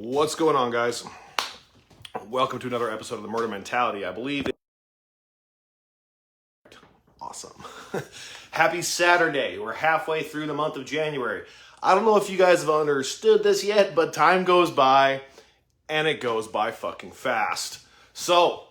What's going on, guys? Welcome to another episode of The Murder Mentality. I believe awesome. Happy Saturday. We're halfway through the month of January. I don't know if you guys have understood this yet, but time goes by and it goes by fucking fast. So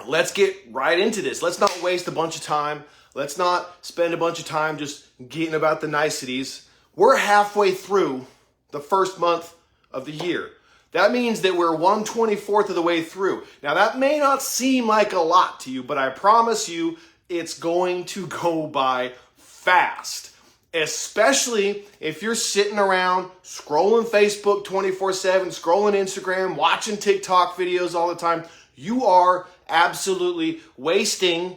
let's get right into this. Let's not waste a bunch of time. Let's not spend a bunch of time just getting about the niceties. We're halfway through the first month of the year. That means that we're 1/24 of the way through. Now that may not seem like a lot to you, but I promise you it's going to go by fast. Especially if you're sitting around scrolling Facebook 24/7, scrolling Instagram, watching TikTok videos all the time. You are absolutely wasting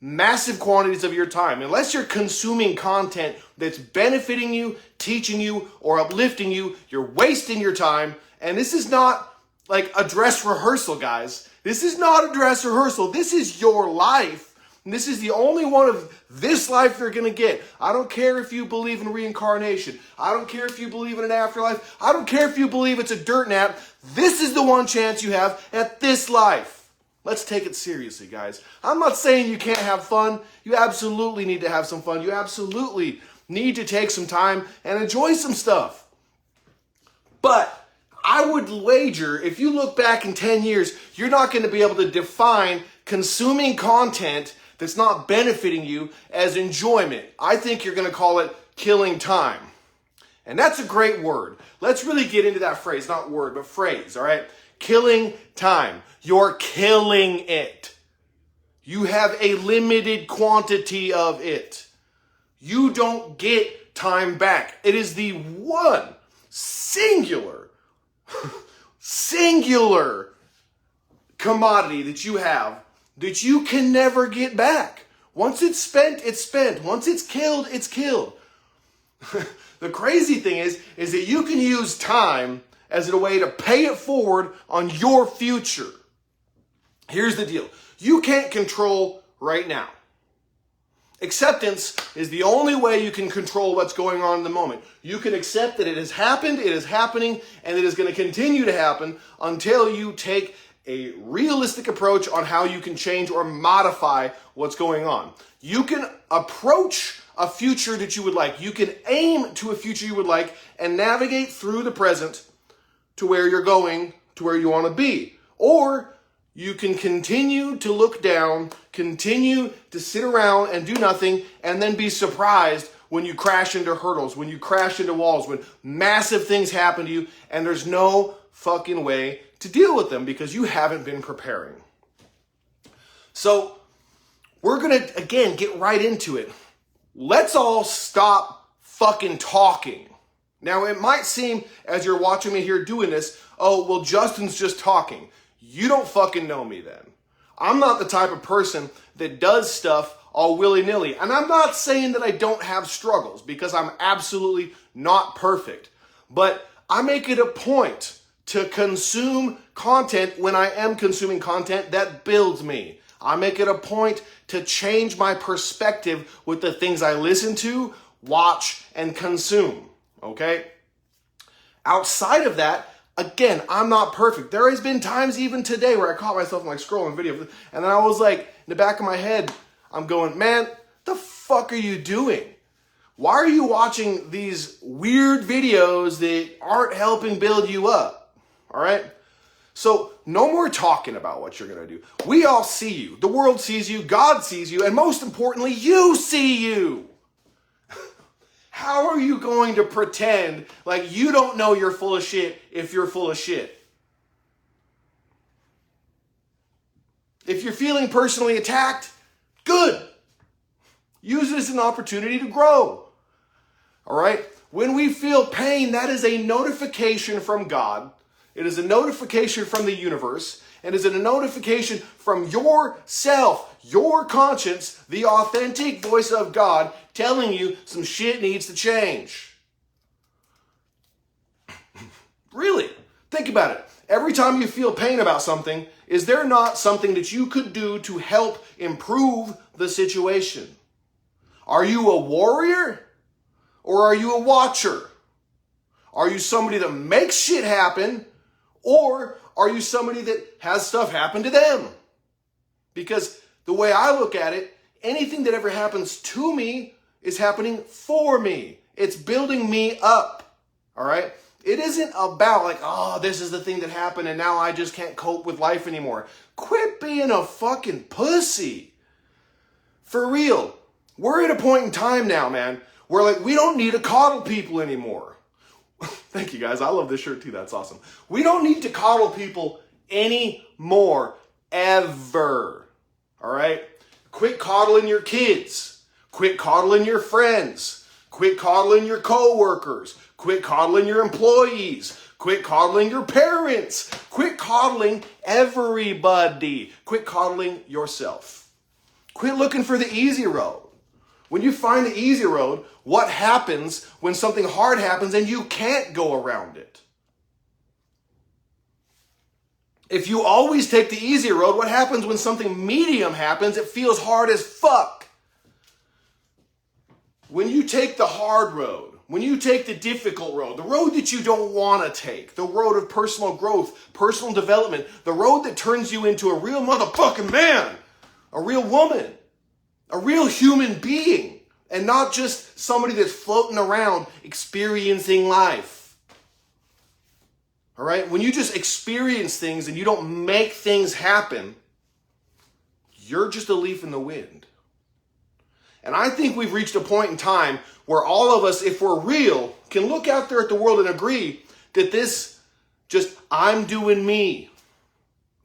massive quantities of your time. Unless you're consuming content that's benefiting you, teaching you, or uplifting you, you're wasting your time. And this is not like a dress rehearsal, guys. This is not a dress rehearsal. This is your life. And this is the only one of this life you're going to get. I don't care if you believe in reincarnation. I don't care if you believe in an afterlife. I don't care if you believe it's a dirt nap. This is the one chance you have at this life. Let's take it seriously, guys. I'm not saying you can't have fun. You absolutely need to have some fun. You absolutely need to take some time and enjoy some stuff. But I would wager if you look back in 10 years, you're not going to be able to define consuming content that's not benefiting you as enjoyment. I think you're going to call it killing time. And that's a great word. Let's really get into that phrase, not word, but phrase, all right? Killing time. You're killing it. You have a limited quantity of it. You don't get time back. It is the one singular commodity that you have that you can never get back. Once it's spent, it's spent. Once it's killed, it's killed. The crazy thing is that you can use time as a way to pay it forward on your future. Here's the deal. You can't control right now. Acceptance is the only way you can control what's going on in the moment. You can accept that it has happened, it is happening, and it is going to continue to happen until you take a realistic approach on how you can change or modify what's going on. You can approach a future that you would like. You can aim to a future you would like and navigate through the present to where you're going, to where you want to be. Or you can continue to look down, continue to sit around and do nothing, and then be surprised when you crash into hurdles, when you crash into walls, when massive things happen to you, and there's no fucking way to deal with them because you haven't been preparing. So we're going to, again, get right into it. Let's all stop fucking talking. Now, it might seem, as you're watching me here doing this, oh, well, Justin's just talking. You don't fucking know me then. I'm not the type of person that does stuff all willy-nilly. And I'm not saying that I don't have struggles because I'm absolutely not perfect. But I make it a point to consume content when I am consuming content that builds me. I make it a point to change my perspective with the things I listen to, watch, and consume. Okay? Outside of that, again, I'm not perfect. There has been times even today where I caught myself like scrolling video and then I was like, in the back of my head, I'm going, man, the fuck are you doing? Why are you watching these weird videos that aren't helping build you up? All right? So no more talking about what you're going to do. We all see you. The world sees you. God sees you. And most importantly, you see you. How are you going to pretend like you don't know you're full of shit if you're full of shit? If you're feeling personally attacked, good. Use it as an opportunity to grow. All right? When we feel pain, that is a notification from God. It is a notification from the universe. And is it a notification from yourself, your conscience, the authentic voice of God telling you some shit needs to change? Really, think about it. Every time you feel pain about something, is there not something that you could do to help improve the situation? Are you a warrior or are you a watcher? Are you somebody that makes shit happen? Or are you somebody that has stuff happen to them? Because the way I look at it, anything that ever happens to me is happening for me. It's building me up. All right? It isn't about like, oh, this is the thing that happened and now I just can't cope with life anymore. Quit being a fucking pussy. For real. We're at a point in time now, man, where like we don't need to coddle people anymore. Thank you guys. I love this shirt too. That's awesome. We don't need to coddle people anymore. Ever. All right? Quit coddling your kids. Quit coddling your friends. Quit coddling your coworkers. Quit coddling your employees. Quit coddling your parents. Quit coddling everybody. Quit coddling yourself. Quit looking for the easy road. When you find the easy road, what happens when something hard happens and you can't go around it? If you always take the easy road, what happens when something medium happens? It feels hard as fuck. When you take the hard road, when you take the difficult road, the road that you don't want to take, the road of personal growth, personal development, the road that turns you into a real motherfucking man, a real woman, a real human being, and not just somebody that's floating around experiencing life. All right? When you just experience things and you don't make things happen, you're just a leaf in the wind. And I think we've reached a point in time where all of us, if we're real, can look out there at the world and agree that this just, I'm doing me.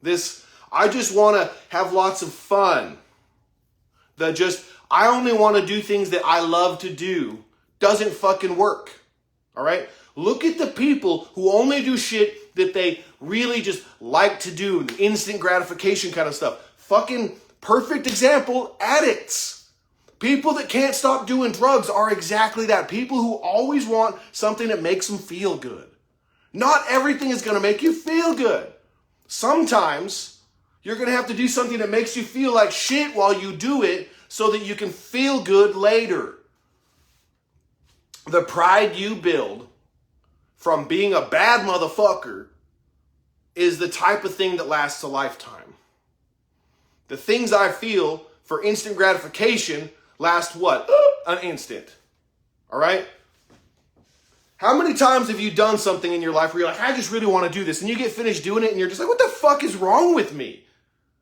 This, I just want to have lots of fun. The just, I only want to do things that I love to do doesn't fucking work. All right? Look at the people who only do shit that they really just like to do, instant gratification kind of stuff. Fucking perfect example, addicts. People that can't stop doing drugs are exactly that. People who always want something that makes them feel good. Not everything is going to make you feel good. Sometimes you're going to have to do something that makes you feel like shit while you do it so that you can feel good later. The pride you build from being a bad motherfucker is the type of thing that lasts a lifetime. The things I feel for instant gratification last what? An instant. All right? How many times have you done something in your life where you're like, I just really want to do this, and you get finished doing it and you're just like, what the fuck is wrong with me?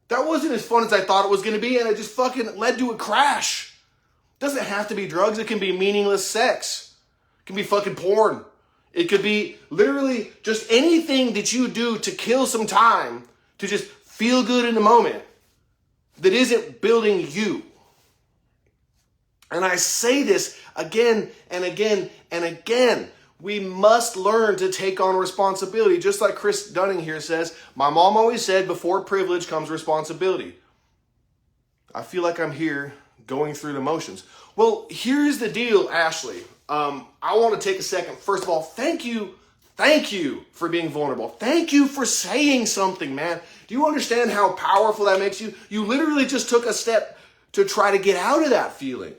That wasn't as fun as I thought it was going to be, and it just fucking led to a crash. It doesn't have to be drugs. It can be meaningless sex. It can be fucking porn. It could be literally just anything that you do to kill some time, to just feel good in the moment, that isn't building you. And I say this again and again and again. We must learn to take on responsibility. Just like Chris Dunning here says, my mom always said, before privilege comes responsibility. I feel like I'm here going through the motions. Well, here's the deal, Ashley. I want to take a second. First of all, thank you for being vulnerable. Thank you for saying something, man. Do you understand how powerful that makes you? You literally just took a step to try to get out of that feeling.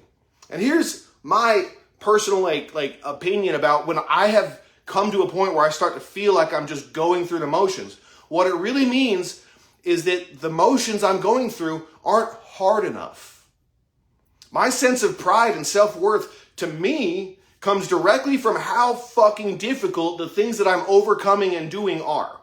And here's my personal like opinion about when I have come to a point where I start to feel like I'm just going through the motions. What it really means is that the motions I'm going through aren't hard enough. My sense of pride and self-worth, to me, comes directly from how fucking difficult the things that I'm overcoming and doing are.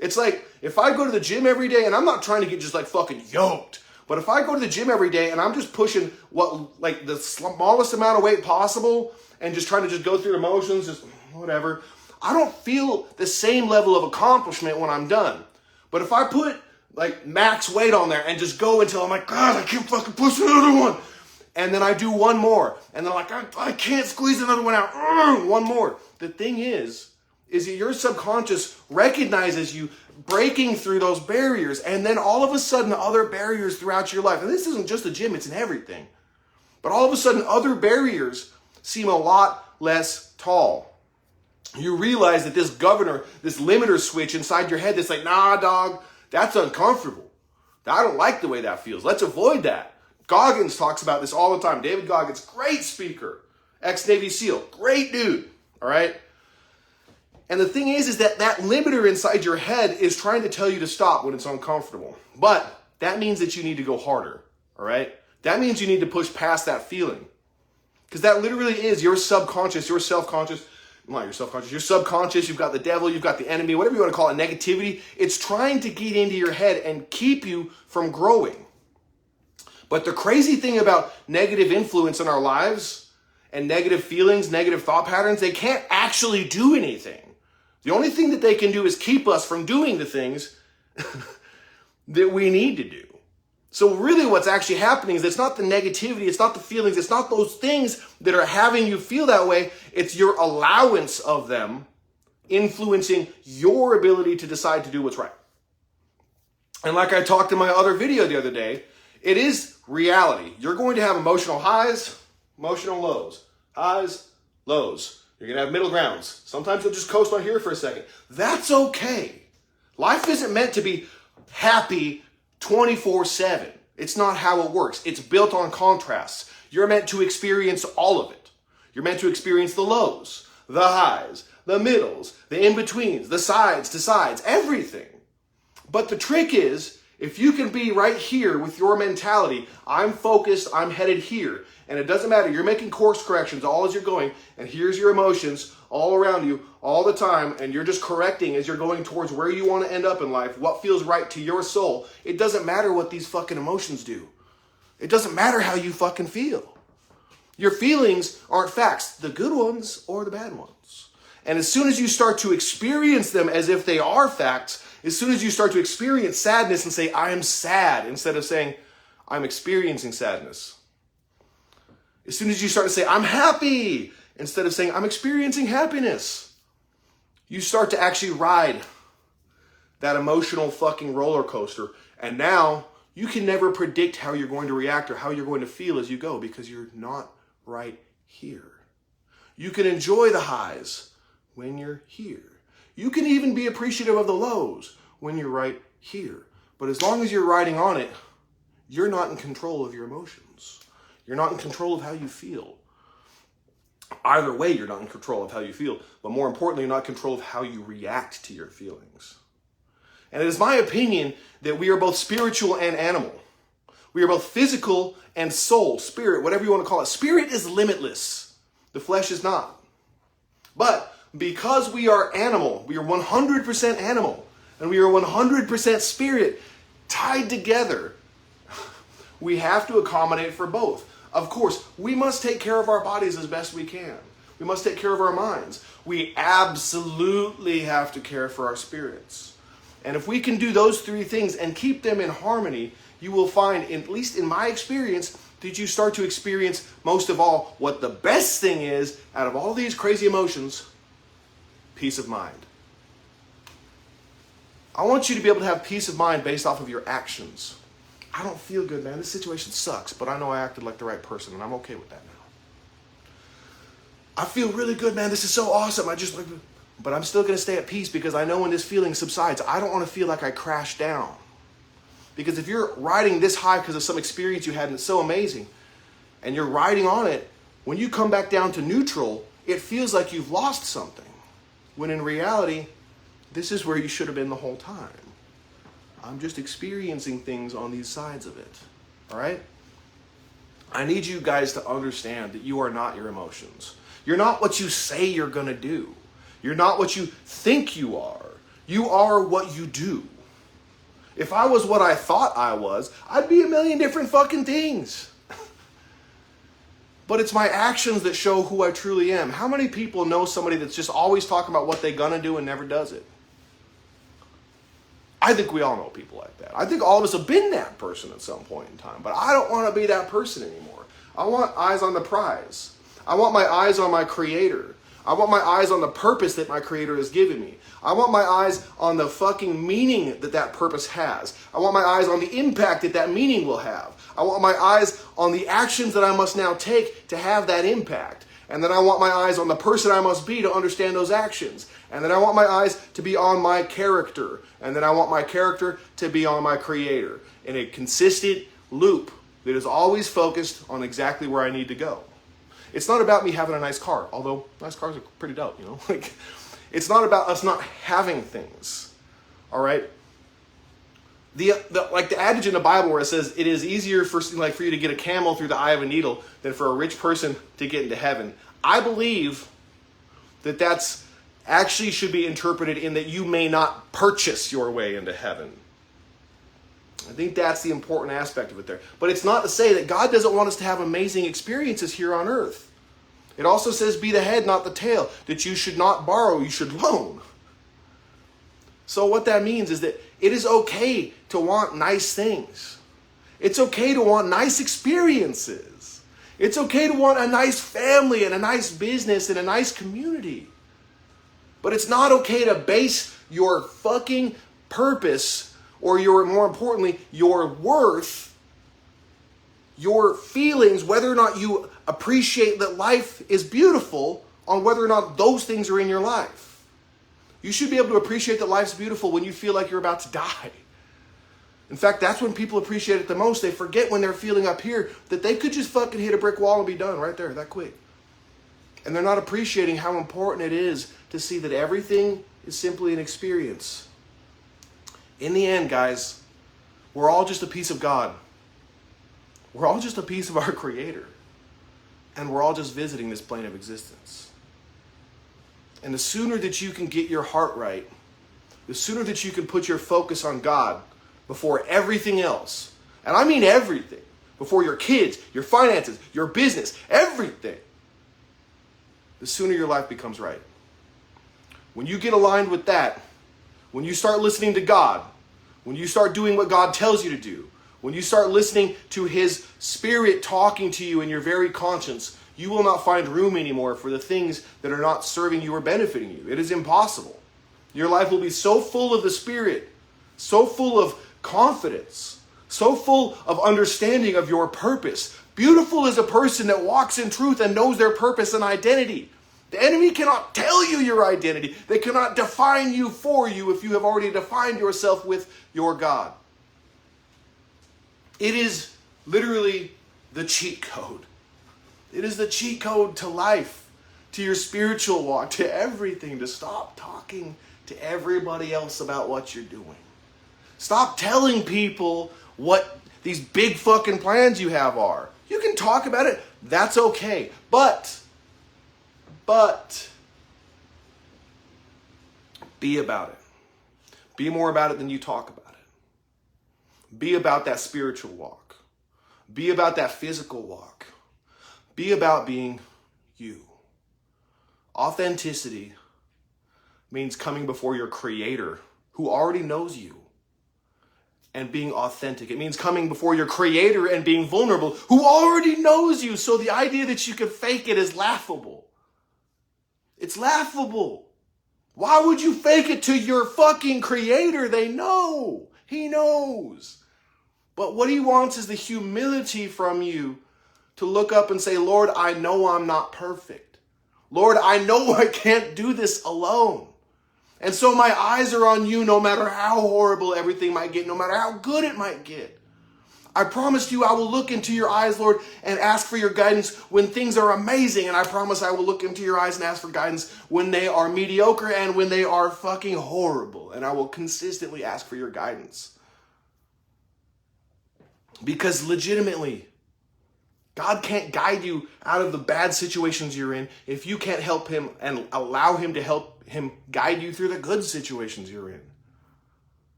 It's like, if I go to the gym every day, and I'm not trying to get just like fucking yoked, but if I go to the gym every day and I'm just pushing like the smallest amount of weight possible and just trying to just go through the motions, just whatever, I don't feel the same level of accomplishment when I'm done. But if I put like max weight on there and just go until I'm like, God, I can't fucking push another one. And then I do one more. And then like, I can't squeeze another one out. One more. The thing is that your subconscious recognizes you breaking through those barriers. And then all of a sudden, other barriers throughout your life. And this isn't just the gym, it's in everything. But all of a sudden, other barriers seem a lot less tall. You realize that this governor, this limiter switch inside your head that's like, nah, dog, that's uncomfortable. I don't like the way that feels. Let's avoid that. Goggins talks about this all the time. David Goggins, great speaker, ex-Navy SEAL, great dude, all right? And the thing is that that limiter inside your head is trying to tell you to stop when it's uncomfortable. But that means that you need to go harder, all right? That means you need to push past that feeling. Because that literally is your subconscious, your self-conscious, not your self-conscious, your subconscious, you've got the devil, you've got the enemy, whatever you want to call it, negativity. It's trying to get into your head and keep you from growing. But the crazy thing about negative influence in our lives and negative feelings, negative thought patterns, they can't actually do anything. The only thing that they can do is keep us from doing the things that we need to do. So really what's actually happening is it's not the negativity, it's not the feelings, it's not those things that are having you feel that way. It's your allowance of them influencing your ability to decide to do what's right. And like I talked in my other video the other day, it is reality. You're going to have emotional highs, emotional lows, highs, lows. You're going to have middle grounds. Sometimes you'll just coast on here for a second. That's okay. Life isn't meant to be happy 24/7. It's not how it works. It's built on contrasts. You're meant to experience all of it. You're meant to experience the lows, the highs, the middles, the in-betweens, the sides to sides, everything. But the trick is, if you can be right here with your mentality, I'm focused, I'm headed here, and it doesn't matter, you're making course corrections all as you're going, and here's your emotions all around you all the time, and you're just correcting as you're going towards where you want to end up in life, what feels right to your soul. It doesn't matter what these fucking emotions do. It doesn't matter how you fucking feel. Your feelings aren't facts, the good ones or the bad ones. And as soon as you start to experience them as if they are facts, as soon as you start to experience sadness and say, I am sad, instead of saying, I'm experiencing sadness. As soon as you start to say, I'm happy, instead of saying, I'm experiencing happiness, you start to actually ride that emotional fucking roller coaster. And now you can never predict how you're going to react or how you're going to feel as you go because you're not right here. You can enjoy the highs when you're here. You can even be appreciative of the lows when you're right here. But as long as you're riding on it, you're not in control of your emotions. You're not in control of how you feel. Either way, you're not in control of how you feel. But more importantly, you're not in control of how you react to your feelings. And it is my opinion that we are both spiritual and animal. We are both physical and soul, spirit, whatever you want to call it. Spirit is limitless. The flesh is not. But because we are animal, we are 100% animal, and we are 100% spirit tied together, we have to accommodate for both. Of course, we must take care of our bodies as best we can. We must take care of our minds. We absolutely have to care for our spirits. And if we can do those three things and keep them in harmony, you will find, at least in my experience, that you start to experience most of all what the best thing is out of all these crazy emotions: peace of mind. I want you to be able to have peace of mind based off of your actions. I don't feel good, man. This situation sucks, but I know I acted like the right person, and I'm okay with that now. I feel really good, man. This is so awesome. But I'm still going to stay at peace because I know when this feeling subsides, I don't want to feel like I crashed down. Because if you're riding this high because of some experience you had and it's so amazing, and you're riding on it, when you come back down to neutral, it feels like you've lost something. When in reality, this is where you should have been the whole time. I'm just experiencing things on these sides of it. All right? I need you guys to understand that you are not your emotions. You're not what you say you're going to do. You're not what you think you are. You are what you do. If I was what I thought I was, I'd be a million different fucking things. But it's my actions that show who I truly am. How many people know somebody that's just always talking about what they're going to do and never does it? I think we all know people like that. I think all of us have been that person at some point in time. But I don't want to be that person anymore. I want eyes on the prize. I want my eyes on my Creator. I want my eyes on the purpose that my Creator has given me. I want my eyes on the fucking meaning that that purpose has. I want my eyes on the impact that that meaning will have. I want my eyes on the actions that I must now take to have that impact. And then I want my eyes on the person I must be to understand those actions. And then I want my eyes to be on my character. And then I want my character to be on my Creator. In a consistent loop that is always focused on exactly where I need to go. It's not about me having a nice car, although nice cars are pretty dope, you know. It's not about us not having things. All right? Like the adage in the Bible where it says it is easier for you to get a camel through the eye of a needle than for a rich person to get into heaven. I believe that that's actually should be interpreted in that you may not purchase your way into heaven. I think that's the important aspect of it there. But it's not to say that God doesn't want us to have amazing experiences here on earth. It also says be the head, not the tail, that you should not borrow, you should loan. So what that means is that it is okay to want nice things. It's okay to want nice experiences. It's okay to want a nice family and a nice business and a nice community. But it's not okay to base your fucking purpose or more importantly, your worth, your feelings, whether or not you appreciate that life is beautiful on whether or not those things are in your life. You should be able to appreciate that life's beautiful when you feel like you're about to die. In fact, that's when people appreciate it the most. They forget when they're feeling up here that they could just fucking hit a brick wall and be done right there, that quick. And they're not appreciating how important it is to see that everything is simply an experience. In the end, guys, we're all just a piece of God. We're all just a piece of our Creator. And we're all just visiting this plane of existence. And the sooner that you can get your heart right, the sooner that you can put your focus on God before everything else, and I mean everything, before your kids, your finances, your business, everything, the sooner your life becomes right. When you get aligned with that, when you start listening to God, when you start doing what God tells you to do, when you start listening to His Spirit talking to you in your very conscience, you will not find room anymore for the things that are not serving you or benefiting you. It is impossible. Your life will be so full of the Spirit, so full of confidence, so full of understanding of your purpose. Beautiful is a person that walks in truth and knows their purpose and identity. The enemy cannot tell you your identity. They cannot define you for you if you have already defined yourself with your God. It is literally the cheat code. It is the cheat code to life, to your spiritual walk, to everything, to stop talking to everybody else about what you're doing. Stop telling people what these big fucking plans you have are. You can talk about it. That's okay. But be about it. Be more about it than you talk about it. Be about that spiritual walk. Be about that physical walk. Be about being you. Authenticity means coming before your Creator who already knows you and being authentic. It means coming before your Creator and being vulnerable who already knows you. So the idea that you can fake it is laughable. It's laughable. Why would you fake it to your fucking Creator? They know. He knows. But what He wants is the humility from you to look up and say, Lord, I know I'm not perfect. Lord, I know I can't do this alone. And so my eyes are on you no matter how horrible everything might get, no matter how good it might get. I promised you I will look into your eyes, Lord, and ask for your guidance when things are amazing. And I promise I will look into your eyes and ask for guidance when they are mediocre and when they are fucking horrible. And I will consistently ask for your guidance. Because legitimately, God can't guide you out of the bad situations you're in if you can't help Him and allow Him to help Him guide you through the good situations you're in.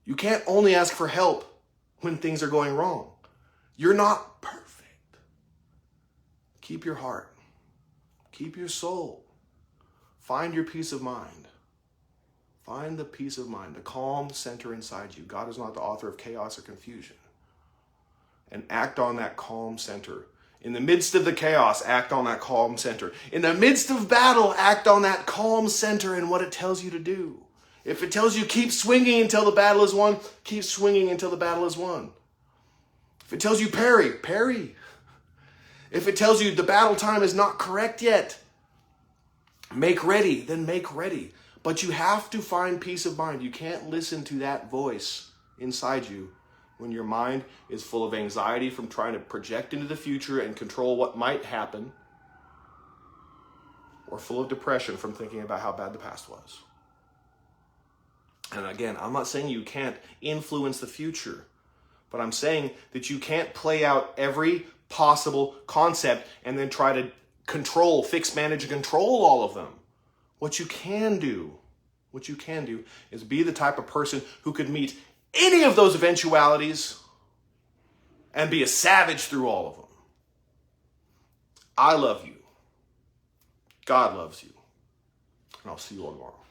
You can't only ask for help when things are going wrong. You're not perfect. Keep your heart. Keep your soul. Find your peace of mind. Find the peace of mind, the calm center inside you. God is not the author of chaos or confusion. And act on that calm center. In the midst of the chaos, act on that calm center. In the midst of battle, act on that calm center and what it tells you to do. If it tells you keep swinging until the battle is won, keep swinging until the battle is won. If it tells you parry, parry. If it tells you the battle time is not correct yet, make ready, then make ready. But you have to find peace of mind. You can't listen to that voice inside you when your mind is full of anxiety from trying to project into the future and control what might happen. or full of depression from thinking about how bad the past was. And again, I'm not saying you can't influence the future, but I'm saying that you can't play out every possible concept and then try to control, fix, manage, and control all of them. What you can do is be the type of person who could meet any of those eventualities and be a savage through all of them. I love you. God loves you. And I'll see you all tomorrow.